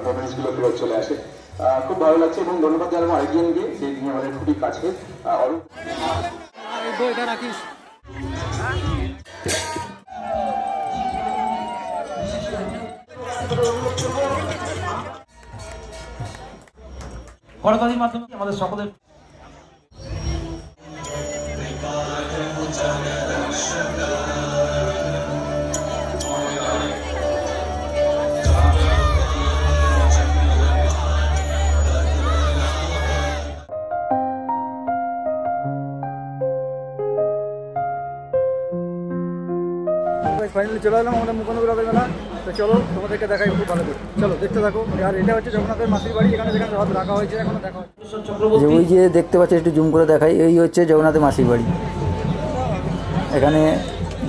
মোমেন্টসগুলো ফেরত চলে আসে। খুব ভালো লাগছে এবং ধন্যবাদ জানাবো আরেকজনকে, যিনি আমাদের খুবই কাছে, অরূপ। করতালির মাধ্যমে আমাদের সকলের ফাইনালি চলে এলাম আমাদের মুকুন্দ ব্লগের মেলা। তো চলো তোমাদেরকে দেখাই খুব ভালো করে, চলো দেখতে থাকো। আর এটা হচ্ছে জগন্নাথের মাসির বাড়ি, এখানে যেখানে রথ রাখা হয়েছে এখনো দেখা হচ্ছে। ওই যে দেখতে পাচ্ছি, একটু জুম করে দেখাই, এই হচ্ছে জগন্নাথের মাসির বাড়ি। এখানে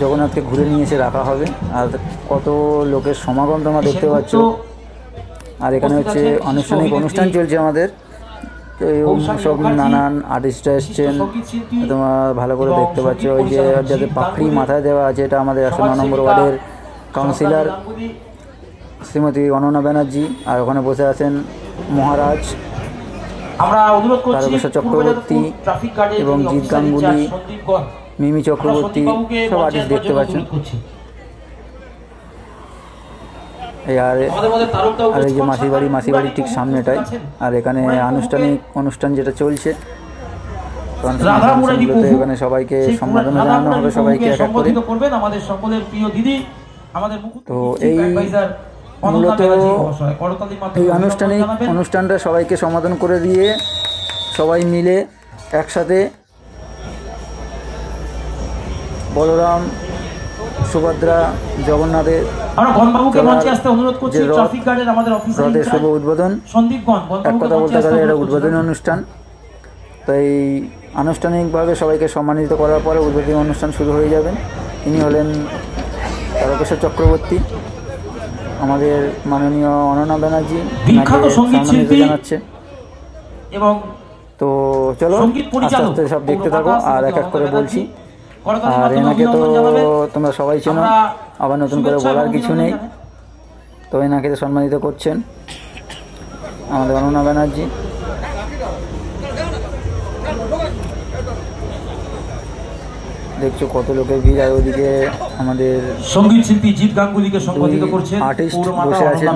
জগন্নাথকে ঘুরে নিয়ে এসে রাখা হবে, আর কত লোকের সমাগম তোমরা দেখতে পাচ্ছ। আর এখানে হচ্ছে আনুষ্ঠানিক অনুষ্ঠান চলছে আমাদের, তো সব নানান আর্টিস্টরা এসছেন, তোমরা ভালো করে দেখতে পাচ্ছ। ওই যে যাদের পাখড়ি মাথায় দেওয়া আছে, এটা আমাদের 109 নম্বর ওয়ার্ডের কাউন্সিলর শ্রীমতী অনন্যা ব্যানার্জি। আর ওখানে বসে আছেন মহারাজ তারকেশ্বর চক্রবর্তী এবং জিৎ গাঙ্গুলি, মিমি চক্রবর্তী, সব আর্টিস্ট দেখতে পাচ্ছেন। আর এই যে মাসির বাড়ির ঠিক সামনেটাই। আর এখানে আনুষ্ঠানিক অনুষ্ঠান যেটা চলছে, এখানে সবাইকে সম্মাননা জানানো হবে, সবাইকে এক এক করে। তো এই মূলত এই অনুষ্ঠানটা সবাইকে সমাধান করে দিয়ে সবাই মিলে একসাথে বলরাম, সুভদ্রা, জগন্নাথের রথের শুভ উদ্বোধন। এক কথা বলতে গেলে এটা উদ্বোধনী অনুষ্ঠান। তো এই আনুষ্ঠানিকভাবে সবাইকে সম্মানিত করার পরে উদ্বোধনী অনুষ্ঠান শুরু হয়ে যাবেন। ইনি হলেন তারকেশ্বর চক্রবর্তী, আমাদের মাননীয় অনন্যা ব্যানার্জি সম্মানিত জানাচ্ছে। এবং তো চলো আস্তে আস্তে সব দেখতে থাকো, আর এক এক করে বলছি। আর এনাকে তো তোমরা সবাই চেনো, আবার নতুন করে বলার কিছু নেই। তো এনাকে তো সম্মানিত করছেন আমাদের অনন্যা ব্যানার্জি। দেখছো কত লোকের ভিড়। আর ওদিকে আমাদের সঙ্গীত শিল্পী জিৎ গাঙ্গুলিকে সম্বোধিত করছেন আর্টিস্ট বসে আছেন।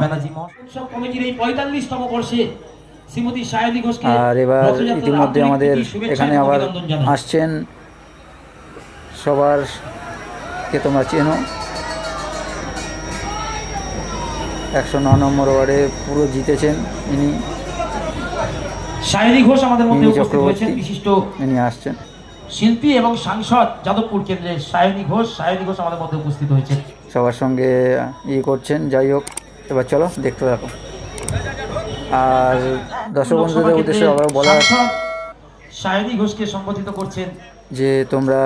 আর এবার ইতিমধ্যে আমাদের এখানে আবার আসছেন সবার কে তোমরা চেনো, 109 নম্বর ওয়ার্ডে পুরো জিতেছেন ইনি, সায়নী ঘোষ আমাদের মধ্যে উপস্থিত হয়েছেন। বিশিষ্ট ইনি আসছেন শিল্পী এবং সাংসদ যাদবপুর কেন্দ্রের সায়নী ঘোষ আমাদের মধ্যে উপস্থিত হয়েছেন, সবার সঙ্গে করছেন। যাই হোক, এবার চলো দেখতে থাকো। আর দর্শক বন্ধুদের উদ্দেশ্যে আবার বলা, সায়নী ঘোষকে সম্বোধিত করছেন যে তোমরা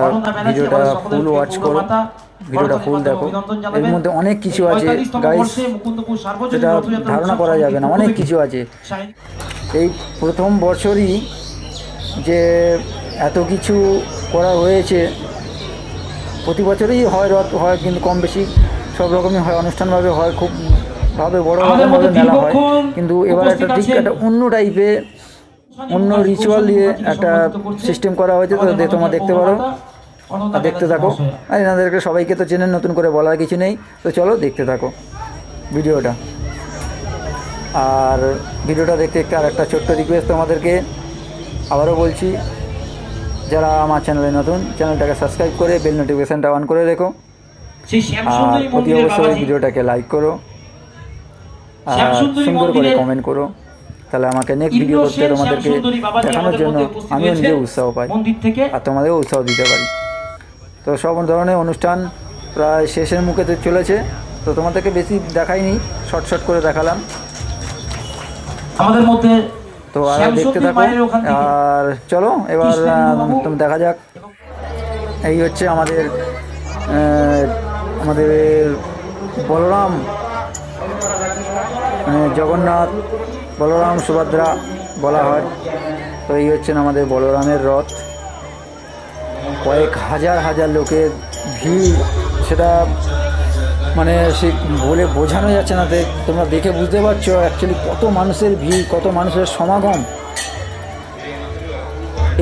ভিডিওটা ফুল ওয়াচ করো, ভিডিওটা ফুল দেখো। এর মধ্যে অনেক কিছু আছে গাইস, যেটা ধারণা করা যাবে না, অনেক কিছু আছে। এই প্রথম বছরই যে এত কিছু করা হয়েছে। প্রতি বছরই হয় রথ হয়, কিন্তু কম বেশি সব রকমই হয়, অনুষ্ঠানভাবে হয়, খুব ভাবে বড়ভাবে মেলা হয়। কিন্তু এবার একটা ঠিক একটা অন্য টাইপের, অন্য রিচুয়াল দিয়ে একটা সিস্টেম করা হয়েছে। তো তোমরা দেখতে পারো আর দেখতে থাকো। আর এনাদেরকে সবাইকে তো চেনেন, নতুন করে বলার কিছু নেই। তো চলো দেখতে থাকো ভিডিওটা। আর ভিডিওটা দেখতে দেখতে আর একটা ছোট্ট রিকোয়েস্ট তোমাদেরকে আবারও বলছি, যারা আমার চ্যানেলে নতুন, চ্যানেলটাকে সাবস্ক্রাইব করে বেল নোটিফিকেশানটা অন করে রেখো। আর অতি অবশ্যই ভিডিওটাকে লাইক করো আর সুন্দর করে কমেন্ট করো, তাহলে আমাকে নেক্সট ভিডিও করতে তোমাদেরকে দেখানোর জন্য আমিও নিজে উৎসাহ পাই আর তোমাদেরও উৎসাহ দিতে পারি। তো সব ধরনের অনুষ্ঠান প্রায় শেষের মুখে চলেছে। তো তোমাদেরকে বেশি দেখাইনি, শর্ট করে দেখালাম আমাদের মধ্যে। তো আর দেখতে থাকো। আর চলো এবার তুমি দেখা যাক। এই হচ্ছে আমাদের বলরাম, মানে জগন্নাথ, বলরাম সুভদ্রা বলা হয়। তো এই হচ্ছেন আমাদের বলরামের রথ। কয়েক হাজার লোকের ভিড়, সেটা মানে সে বলে বোঝানো যাচ্ছে না। তোমরা দেখে বুঝতে পারছো অ্যাকচুয়ালি কত মানুষের ভিড়, কত মানুষের সমাগম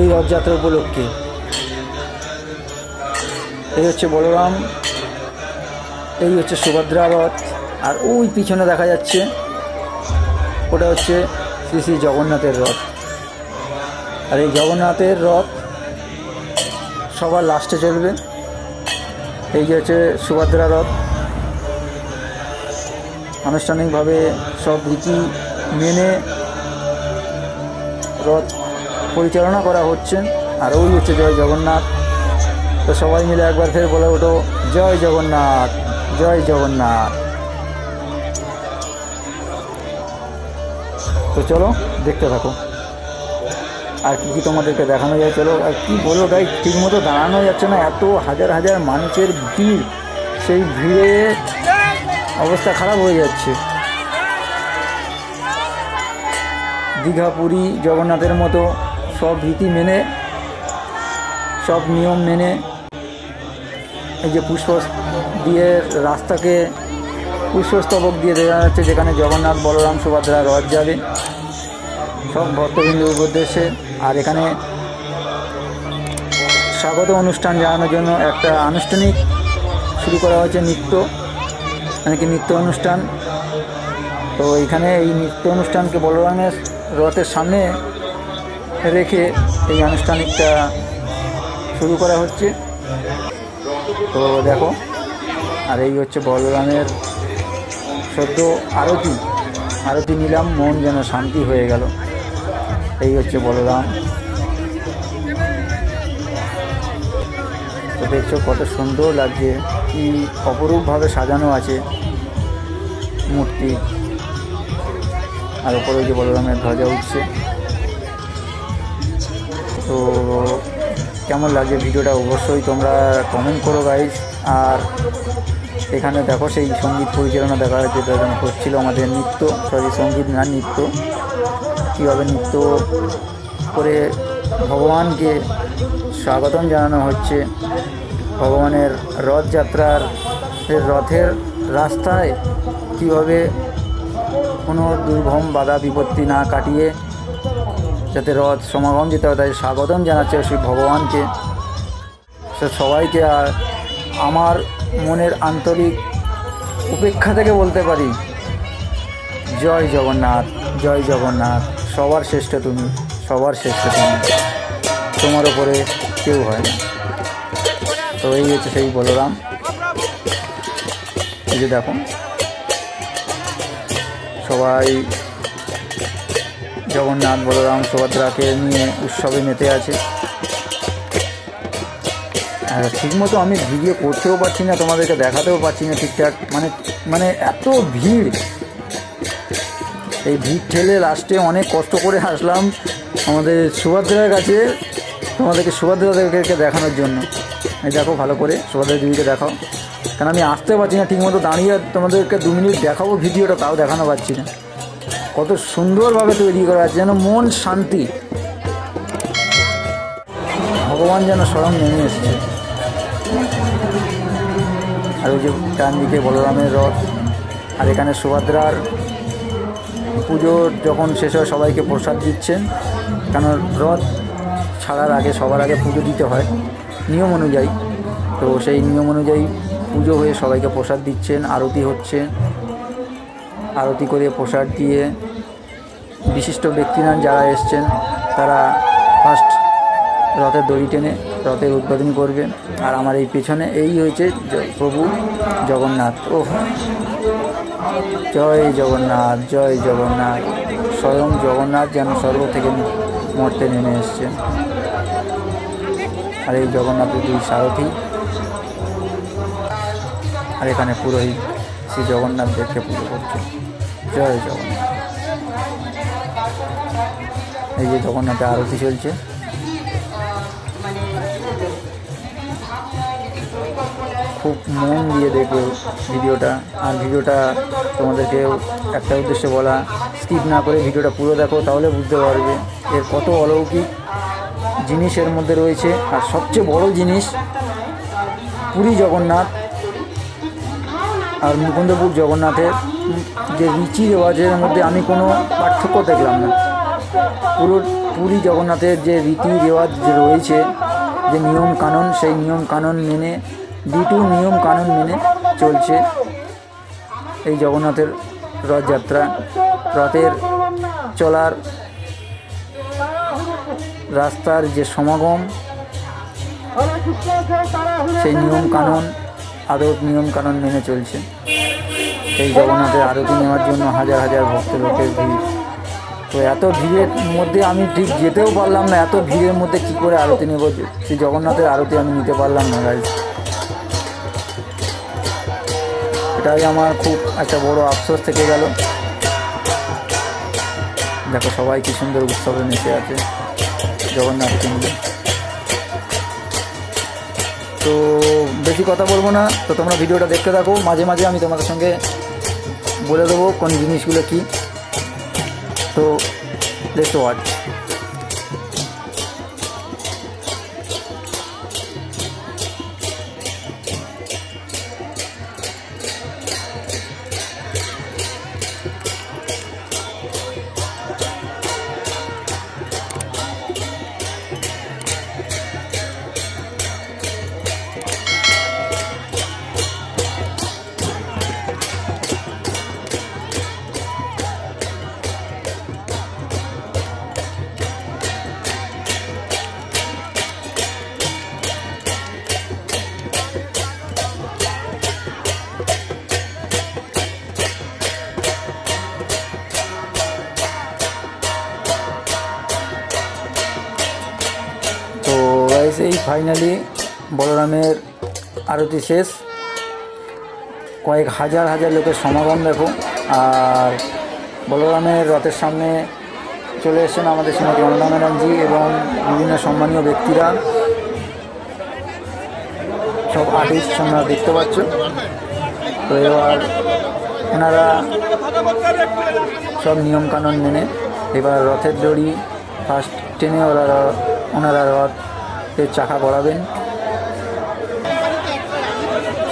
এই রথযাত্রা উপলক্ষে। এই হচ্ছে বলরাম, এই হচ্ছে সুভদ্রা রথ, আর ওই পিছনে দেখা যাচ্ছে ওটা হচ্ছে শ্রী শ্রী জগন্নাথের রথ। আর এই জগন্নাথের রথ সবার লাস্টে চলবে। এই যে হচ্ছে সুভদ্রা রথ, আনুষ্ঠানিকভাবে সব রীতি মেনে রথ পরিচালনা করা হচ্ছে। আর ওই হচ্ছে জয় জগন্নাথ। তো সবাই মিলে একবার ফের বলে ওঠো জয় জগন্নাথ, জয় জগন্নাথ। তো চলো দেখতে থাকো আর কি তোমাদেরকে দেখানো যায়। চলো, আর কি বলবো গাই, ঠিক মতো দাঁড়ানো যাচ্ছে না, এত হাজার হাজার মানুষের ভিড়। সেই ভিড়ে অবস্থা খারাপ হয়ে যাচ্ছে। দীঘা পুরী জগন্নাথের মতো সব রীতি মেনে, সব নিয়ম মেনে এই যে পুষ্প দিয়ে রাস্তাকে পুষ্পস্তবক দিয়ে দেওয়া যাচ্ছে, যেখানে জগন্নাথ বলরাম সুভদ্রা রথ যাবে সব ভক্তবৃন্দুর উদ্দেশ্যে। আর এখানে স্বাগত অনুষ্ঠান জানানোর জন্য একটা আনুষ্ঠানিক শুরু করা হয়েছে নৃত্য, মানে কি নৃত্য অনুষ্ঠান। তো এখানে এই নৃত্য অনুষ্ঠানকে বলরামের রথের সামনে রেখে এই আনুষ্ঠানিকটা শুরু করা হচ্ছে। তো দেখো, আর এই হচ্ছে বলরামের সদ্য আরতি নিলাম, মন যেন শান্তি হয়ে গেল। এই হচ্ছে বলরাম। তো দেখছো কত সুন্দর লাগছে, কি অপরূপভাবে সাজানো আছে মূর্তি। আর ওপরে যে বলরামের ধ্বজা উঠছে। তো কেমন লাগছে ভিডিওটা অবশ্যই তোমরা কমেন্ট করো গাইজ। আর এখানে দেখো সেই সঙ্গীত পরিচালনা দেখা যেটা হচ্ছিল আমাদের সঙ্গীত না নৃত্য, কীভাবে নৃত্য করে ভগবানকে স্বাগতম জানানো হচ্ছে। ভগবানের রথযাত্রার রথের রাস্তায় কীভাবে কোনো দুর্গম বাধা বিপত্তি না কাটিয়ে যাতে রথ সমাগম যেতে হয় তাই স্বাগতম জানাচ্ছে সেই ভগবানকে। সে সবাইকে আর আমার মনের আন্তরিক উপেক্ষা থেকে বলতে পারি জয় জগন্নাথ, জয় জগন্নাথ। সবার শ্রেষ্ঠ তুমি, সবার শ্রেষ্ঠ তুমি, তোমার ওপরে কেউ হয় না। তো এই হচ্ছে সেই বলরাম। এই যে দেখো সবাই জগন্নাথ বলরাম সুভদ্রাকে নিয়ে উৎসবে মেতে আছে। আর ঠিকমতো আমি ভিডিও করতেও পারছি না, তোমাদেরকে দেখাতেও পারছি না ঠিকঠাক, মানে এত ভিড়। এই ভিড় ঠেলে লাস্টে অনেক কষ্ট করে আসলাম আমাদের সুভদ্রার কাছে, তোমাদেরকে সুভদ্রাদেরকে দেখানোর জন্য। এই দেখো ভালো করে সুভদ্রা দেবীকে দেখাও, কারণ আমি আসতে পারছি না ঠিকমতো, দাঁড়িয়ে তোমাদেরকে 2 মিনিট দেখাবো ভিডিওটা, তাও দেখানো পারছি না। কত সুন্দরভাবে তৈরি করা আছে, যেন মন শান্তি, ভগবান যেন স্বয়ং নেমে এসেছে। আর ওই যে ডান দিকে বলরামের রথ, আর এখানে সুভদ্রার পুজো যখন শেষ হয় সবাইকে প্রসাদ দিচ্ছেন, কারণ রথ ছাড়ার আগে সবার আগে পুজো দিতে হয় নিয়ম অনুযায়ী। তো সেই নিয়ম অনুযায়ী পুজো হয়ে সবাইকে প্রসাদ দিচ্ছেন, আরতি হচ্ছে। আরতি করে প্রসাদ দিয়ে বিশিষ্ট ব্যক্তিরা যারা এসছেন তারা ফার্স্ট রথের দড়ি টেনে রথের উদ্বোধন করবে। আর আমার এই পেছনে এই হয়েছে প্রভু জগন্নাথ। ও জয় জগন্নাথ, জয় জগন্নাথ। স্বয়ং জগন্নাথ যেন স্বর্গ থেকে মর্তে নেমে এসছেন। আর এই জগন্নাথের 2 সারথি, আর এখানে পুরোহিত শ্রী জগন্নাথ দেখে পুজো করছে। জয় জগন্নাথ। এই যে জগন্নাথের আরতি চলছে। খুব মন দিয়ে দেখো ভিডিওটা। আর ভিডিওটা তোমাদেরকে একটা উদ্দেশ্যে বলা, স্কিপ না করে ভিডিওটা পুরো দেখো, তাহলে বুঝতে পারবে এর কত অলৌকিক জিনিস এর মধ্যে রয়েছে। আর সবচেয়ে বড় জিনিস পুরী জগন্নাথ আর মুকুন্দপুর জগন্নাথের যে রীতি রেওয়াজের মধ্যে আমি কোনো পার্থক্য দেখলাম না। পুরো পুরী জগন্নাথের যে রীতি রেওয়াজ যে রয়েছে, যে নিয়ম কানুন, সেই নিয়ম কানুন মেনে নিয়ম কানুন মেনে চলছে এই জগন্নাথের রথযাত্রা। রথের চলার রাস্তার যে সমাগম, সেই নিয়ম কানুন নিয়ম কানুন মেনে চলছে। এই জগন্নাথের আরতি নেওয়ার জন্য হাজার হাজার ভক্ত লোকের ভিড়। তো এত ভিড়ের মধ্যে আমি ঠিক যেতেও পারলাম না। এত ভিড়ের মধ্যে কী করে আরতি নেব, সেই জগন্নাথের আরতি আমি নিতে পারলাম না গাইজ। এটাই আমার খুব একটা বড় আফসোস থেকে গেল। দেখো সবাই কি সুন্দর উৎসবে মেতে আছে জগন্নাথকে নিয়ে। তো বেশি কথা বলবো না, তো তোমরা ভিডিওটা দেখতে থাকো। মাঝে মাঝে আমি তোমাদের সঙ্গে বলে দেবো কোন জিনিসগুলো কী। তো লেটস ওয়াচ। এই ফাইনালি বলরামের আরতি শেষ। কয়েক হাজার হাজার লোকের সমাগম দেখো। আর বলরামের রথের সামনে চলে এসেছেন আমাদের শ্রীমতী অনন্যা ম্যাডামজি এবং বিভিন্ন সম্মানীয় ব্যক্তিরা, সব আর্টিস্ট তোমরা দেখতে পাচ্ছ। তো এবার ওনারা সব নিয়মকানুন মেনে এবার রথের দড়ি ফার্স্ট টেনে ওনারা রথের চাকা গড়াবেন।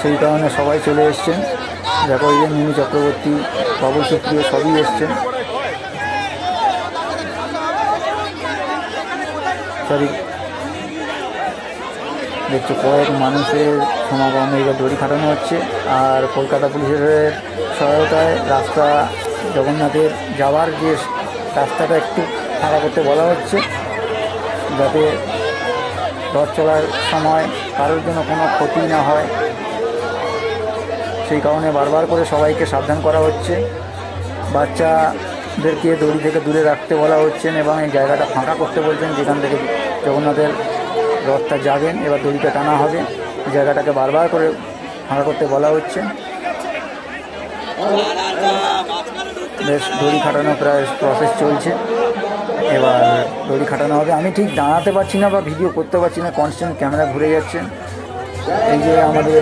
সেই কারণে সবাই চলে এসছেন। দেখো এই যে মিমি চক্রবর্তী, বাবুল সুপ্রিয় সবই এসছেন। সরি দেখছো কয়েক মানুষের সমাগম এবার দড়ি খাটানো হচ্ছে। আর কলকাতা পুলিশের সহায়তায় রাস্তা জগন্নাথের যাওয়ার যে রাস্তাটা একটু ফাঁকা করতে বলা হচ্ছে, যাতে রথ চলার সময় কারোর জন্য কোনো ক্ষতি না হয়। সেই কারণে বারবার করে সবাইকে সাবধান করা হচ্ছে। বাচ্চাদেরকে দড়ি থেকে দূরে রাখতে বলা হচ্ছেন এবং এই জায়গাটা ফাঁকা করতে বলছেন, যেখান থেকে জগন্নাথের রথটা যাবেন। এবার দড়িটা টানা হবে, জায়গাটাকে বারবার করে ফাঁকা করতে বলা হচ্ছে। বেশ দড়ি খাটানো প্রায় প্রসেস চলছে। এবার দড়ি খাটানো হবে। আমি ঠিক দাঁড়াতে পারছি না বা ভিডিও করতে পারছি না, কনস্ট্যান্ট ক্যামেরা ঘুরে যাচ্ছে। এই যে আমাদের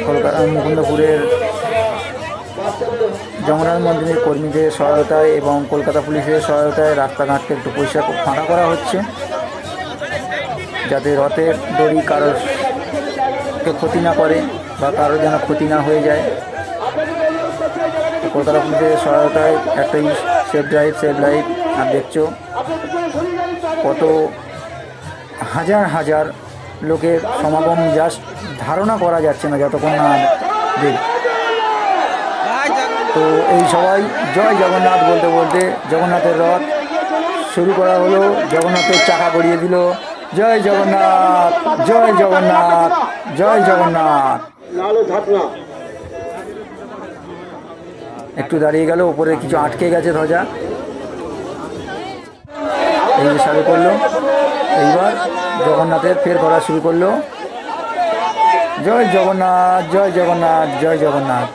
কলকাতা মুকুন্দপুরের জগন্নাথ মন্দিরের কর্মীদের সহায়তায় এবং কলকাতা পুলিশের সহায়তায় রাস্তাঘাটকে একটু পরিষ্কার ফাঁকা করা হচ্ছে, যাতে রথের দড়ি কারোরকে ক্ষতি না করে বা কারোর যেন ক্ষতি না হয়ে যায়। কলকাতা পুলিশের সহায়তায় একটাই সেফ ড্রাইভ। আর দেখছো কত হাজার হাজার লোকের সমাগম, জাস্ট ধারণা করা যাচ্ছে না যতক্ষণ না দেখ। তো এই সবাই জয় জগন্নাথ বলতে বলতে জগন্নাথের রথ শুরু করা হলো। জগন্নাথের চাকা গড়িয়ে দিল। জয় জগন্নাথ, জয় জগন্নাথ, জয় জগন্নাথ। একটু দাঁড়িয়ে গেল, উপরে কিছু আটকে গেছে ধ্বজা, এই যে চালু করলো। এইবার জগন্নাথের ফের করা শুরু করলো। জয় জগন্নাথ, জয় জগন্নাথ, জয় জগন্নাথ।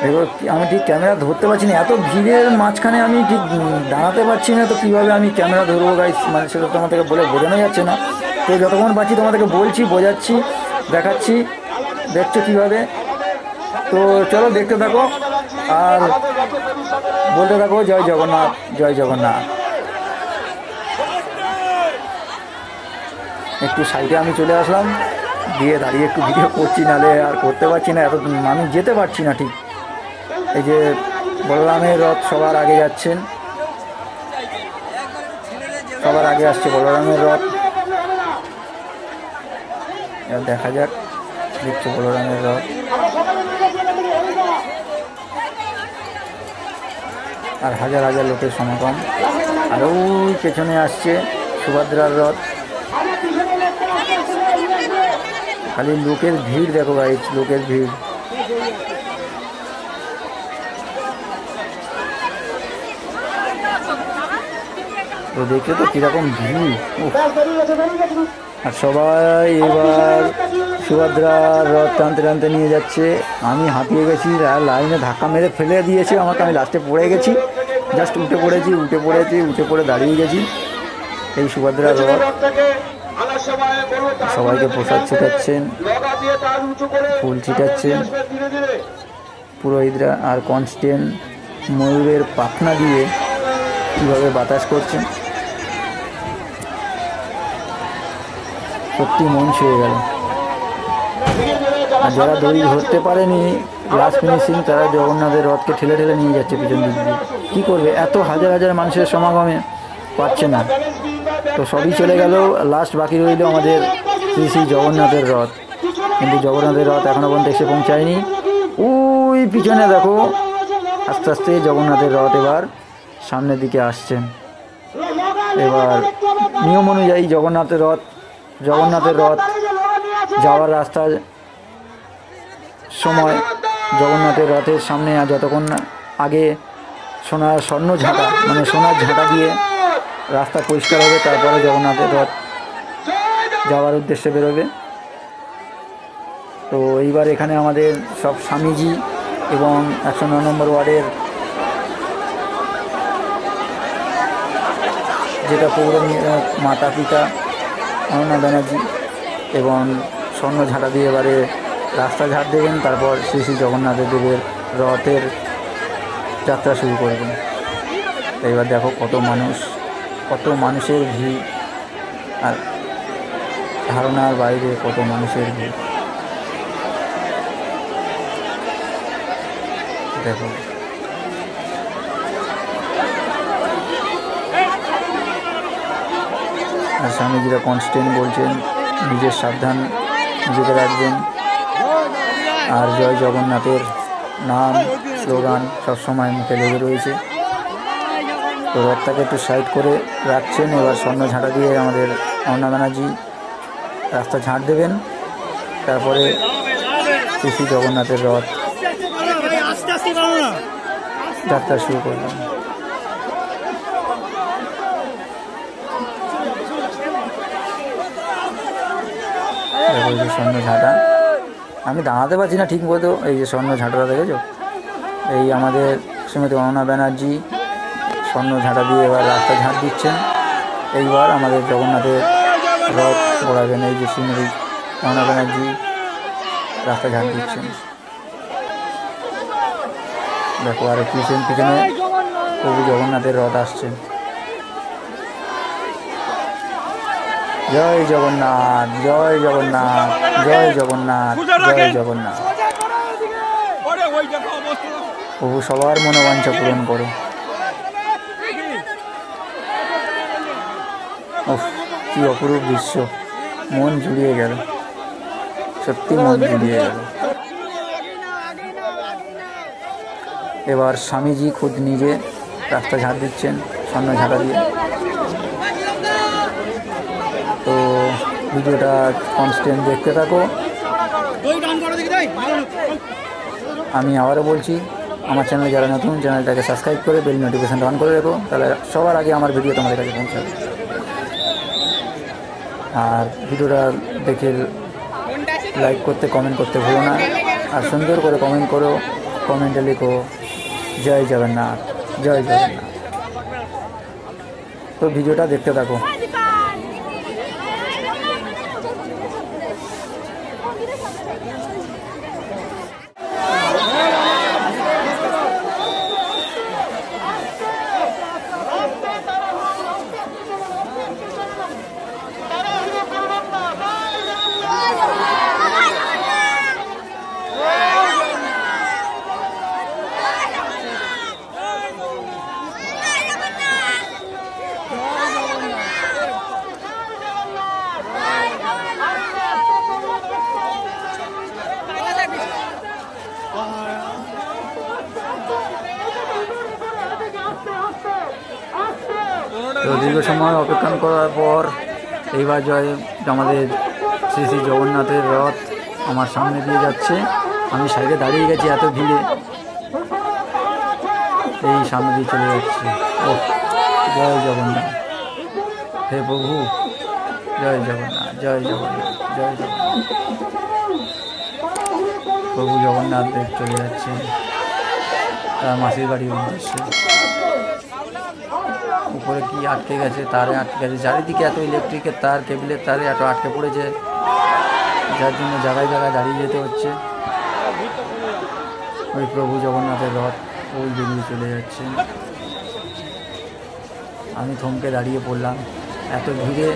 এবার আমি ঠিক ক্যামেরা ধরতে পারছি না, এত ভিড়ের মাঝখানে আমি ঠিক দাঁড়াতে পারছি না। তো কীভাবে আমি ক্যামেরা ধরবো গাইস, মানে সেটা তোমাদেরকে বলে বোঝানো যাচ্ছে না। তো যতক্ষণ পাচ্ছি তোমাদেরকে বলছি, বোঝাচ্ছি, দেখাচ্ছি, দেখছো কীভাবে। তো চলো দেখতে থাকো আর বলতে থাকো জয় জগন্নাথ, জয় জগন্নাথ। একটু সাইডে আমি চলে আসলাম দিয়ে দাঁড়িয়ে একটু ভিডিও করছি, নাহলে আর করতে পারছি না, এত আমি যেতে পারছি না ঠিক। এই যে বলরামের রথ সবার আগে যাচ্ছেন, সবার আগে আসছে বলরামের রথ। এবার দেখা যাক, দেখছো বলরামের রথ। আর হাজার হাজার লোকের সমাগম। আর ওই পেছনে আসছে সুভদ্রার রথ। খালি লোকের ভিড় দেখো গাইস, লোকের ভিড়। তো দেখছো তো কিরকম ভিড়। আর সবাই এবার সুভদ্রার রথ টানতে টানতে নিয়ে যাচ্ছে। আমি হাঁপিয়ে গেছি, লাইনে ধাক্কা মেরে ফেলে দিয়েছে আমাকে, আমি লাস্টে পড়ে গেছি, জাস্ট উঠে পড়ে দাঁড়িয়ে গেছি। এই সুভদ্রার রথ। সবাইকে প্রসাদ ছিটাচ্ছেন, ফুল ছিটাচ্ছেন পুরোহিতরা। আর কনস্ট্যান্ট ময়ূরের পাখনা দিয়ে কীভাবে বাতাস করছেন, সত্যি মন ছুঁয়ে গেল। আর যারা দড়ি ধরতে পারেনি লাস্ট ফিনিশিং, তারা জগন্নাথের রথকে ঠেলে ঠেলে নিয়ে যাচ্ছে পিছন দিক দিয়ে। কী করবে, এত হাজার হাজার মানুষের সমাগমে পারছে না, তো সবই চলে গেল। লাস্ট বাকি রইল আমাদের শ্রী জগন্নাথের রথ, কিন্তু জগন্নাথের রথ এখনও পর্যন্ত এসে পৌঁছায়নি। ওই পিছনে দেখো আস্তে আস্তে জগন্নাথের রথ এবার সামনের দিকে আসছেন। এবার নিয়ম অনুযায়ী জগন্নাথের রথ যাওয়ার রাস্তার সময় জগন্নাথের রথের সামনে যতক্ষণ আগে স্বর্ণ ঝাঁটা মানে সোনার ঝাঁটা দিয়ে রাস্তা পরিষ্কার হবে, তারপরে জগন্নাথের রথ যাওয়ার উদ্দেশ্যে বেরোবে। তো এইবার এখানে আমাদের সব স্বামীজি এবং 109 নম্বর ওয়ার্ডের যেটা পৌর মাতা পিতা অনন্যা ব্যানার্জি এবং স্বর্ণ ঝাঁটা দিয়ে এবারে রাস্তা ঝাড় দেবেন, তারপর শ্রী শ্রী জগন্নাথ দেবের রথের যাত্রা শুরু করবেন। এবার দেখো কত মানুষের ভিড়, আর ধারণার বাইরে কত মানুষের ভিড় দেখো। আর স্বামীজিরা কনস্ট্যান্ট বলছেন নিজের সাবধান নিজেকে রাখবেন, আর জয় জগন্নাথের নাম স্লোগান সবসময় মুখে লেগে রয়েছে। তো রথটাকে একটু সাইড করে রাখছেন। এবার স্বর্ণ ঝাঁটা দিয়ে আমাদের অনন্যা ব্যানার্জি রাস্তা ঝাঁট দেবেন, তারপরে শ্রী শ্রী জগন্নাথের রথ যাত্রা শুরু করবেন। দেখো এই যে স্বর্ণ ঝাঁটা, আমি দাঁড়াতে পারছি না ঠিক মতো। এই যে স্বর্ণ ঝাঁটাটা দেখেছো, এই আমাদের শ্রীমতী অনন্যা ব্যানার্জি স্বর্ণ ঝাঁটা দিয়ে এবার রাস্তা ঝাঁট দিচ্ছেন। এইবার আমাদের জগন্নাথের রথ ঘোরাবেন। এই যে শ্রীমতী অনন্যা ব্যানার্জি রাস্তা ঝাঁট দিচ্ছেন। দেখো আর পিছনে প্রভু জগন্নাথের রথ আসছেন। জয় জগন্নাথ, জয় জগন্নাথ, জয় জগন্নাথ, জয় জগন্নাথ। প্রভু সবার মনোবাঞ্ছা পূরণ করো। কি অপরূপ দৃশ্য, মন জুড়িয়ে গেল, সত্যি মন জুড়িয়ে গেল। এবার স্বামীজি খুদ নিজে রাস্তা ঝাঁট দিচ্ছেন স্বর্ণ ঝাঁটা দিয়ে। তো ভিডিওটা কনস্ট্যান্ট দেখতে থাকো। আমি আবারও বলছি, আমার চ্যানেলে যারা নতুন, চ্যানেলটাকে সাবস্ক্রাইব করে বেল নোটিফিকেশানটা অন করে রেখো, তাহলে সবার আগে আমার ভিডিও তোমাদের কাছে পৌঁছাবে। আর ভিডিওটা দেখে লাইক করতে, কমেন্ট করতে ভুলো না। আর সুন্দর করে কমেন্ট করো, কমেন্টে লিখো জয় জগন্নাথ, জয় জগন্নাথ। তো ভিডিওটা দেখতে থাকো। তো দীর্ঘ সময় অপেক্ষা করার পর এইবার আমাদের শ্রী শ্রী জগন্নাথের রথ আমার সামনে দিয়ে যাচ্ছে। আমি সাইডে দাঁড়িয়ে গেছি এত ভিড়ে, এই সামনে দিয়ে চলে যাচ্ছে। ও জয় জগন্নাথ, হে প্রভু, জয় জগন্নাথ, জয় জগন্নাথ, জয় জগন্নাথ। প্রভু জগন্নাথ দেব চলে যাচ্ছে তার মাসির বাড়ির উদ্দেশ্যে। উপরে কি আটকে গেছে, তারে আটকে গেছে, চারিদিকে এত ইলেকট্রিকের তার, কেবিলের তারে এত আটকে পড়েছে, যার জন্য জায়গায় জায়গায় দাঁড়িয়ে যেতে হচ্ছে। ওই প্রভু জগন্নাথের রথ ওই বেরিয়ে চলে যাচ্ছে। আমি থমকে দাঁড়িয়ে পড়লাম, এত ভিড়ে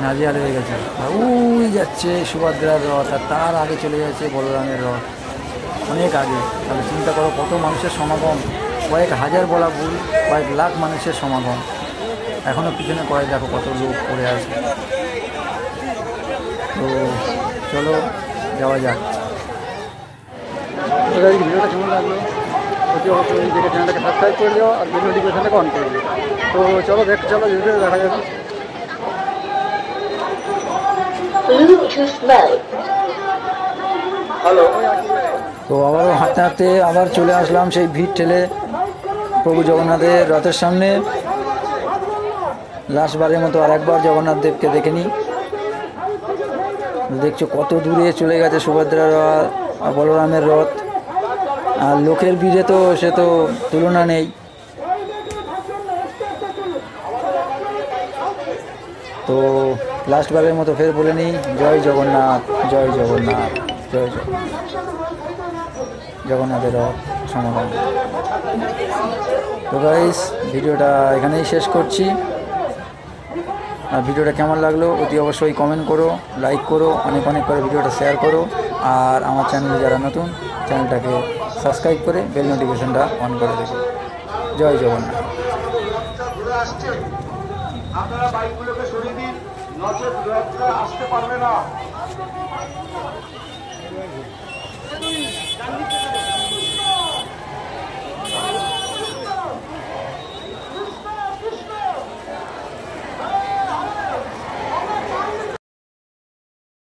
নাজেহাল হয়ে গেছে। ওই যাচ্ছে সুভদ্রার রথ, আর তার আগে চলে যাচ্ছে বলরামের রথ, অনেক আগে। তাহলে চিন্তা করো কত মানুষের সমাগম, কয়েক হাজার বলা ভুল, কয়েক লাখ মানুষের সমাগম। এখনও পিছনে কয়েক দেখো কত লোক পড়ে আছে। তো চলো যাওয়া যাক। ভিডিওটা কেমন লাগলো অতি অবশ্যই দেখে চ্যানেলটাকে সাবস্ক্রাইব করে দিও আর ভিডিও নোটিফিকেশনটাকে অন করে দিও। তো চলো ভিডিও দেখা যাবে। তো আবারও হাঁটতে হাঁটতে আবার চলে আসলাম সেই ভিড় ঠেলে প্রভু জগন্নাথের রথের সামনে। লাস্টবারের মতো আর একবার জগন্নাথ দেবকে দেখে নিই। দেখছো কত দূরে চলে গেছে সুভদ্রার রথ আর বলরামের রথ, আর লোকের ভিড়ে তো সে তো তুলনা নেই। তো লাস্টবারের মতো ফের বলে নিই, জয় জগন্নাথ, জয় জগন্নাথ, জয় জগন্নাথ, জগন্নাথের রথ সমাগম। তো গাইস ভিডিওটা এখানেই শেষ করছি। আর ভিডিওটা কেমন লাগলো অতি অবশ্যই কমেন্ট করো, লাইক করো, অনেক অনেক করে ভিডিওটা শেয়ার করো। আর আমার চ্যানেলে যারা নতুন, চ্যানেলটাকে সাবস্ক্রাইব করে বেল নোটিফিকেশনটা অন করে দেবে। জয় জগন্নাথ। আপনারা বাইকগুলোকে সরিয়ে দিন, নচেত রথটা আসতে পারবে না।